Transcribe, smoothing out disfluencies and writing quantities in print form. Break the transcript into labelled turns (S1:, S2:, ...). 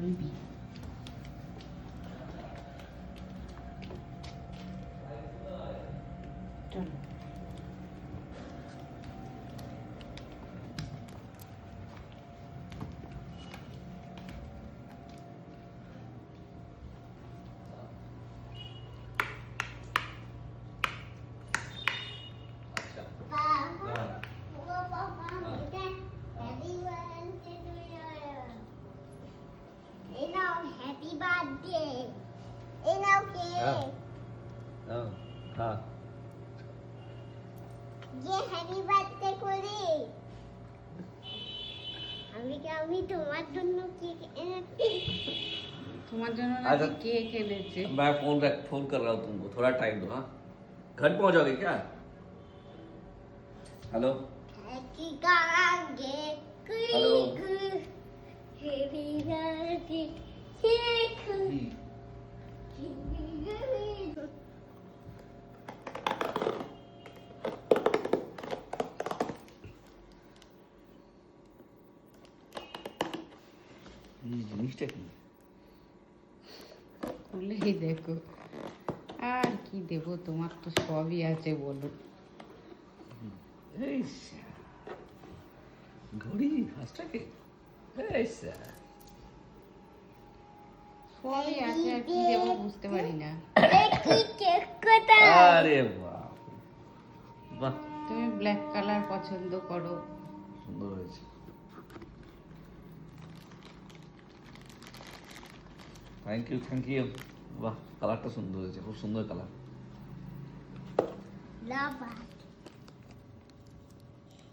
S1: বলবি। চলো
S2: Happy birthday. ये हैप्पी बर्थडे করে আমি তোমার জন্য কেক এনেছি।
S1: তোমার জন্য
S3: अच्छा,
S1: কেক এনেছে।
S3: मैं फोन कर रहा हूँ तुमको, थोड़ा टाइम दो। हाँ, घर पहुंचोगे क्या? हेलो
S2: हैप्पी गागे
S3: हेलो
S2: हैप्पी बर्थडे केक
S3: জিনিসটা কি?
S1: খুলেই দেখো, আর কি দেবো, তোমার তো সবই আছে বলো।
S3: এই ঘড়ি ফাস্টটাকে
S1: সবই আছে, আর কি দেবো বুঝতে পারি না।
S2: কি কেক কোথা
S3: আরে বাহ বাহ,
S1: তুমি ব্ল্যাক কালার পছন্দ করো।
S3: সুন্দর হয়েছে। Thank you. বাহ, কালারটা সুন্দর হয়েছে, খুব সুন্দর কালার।
S2: লাভা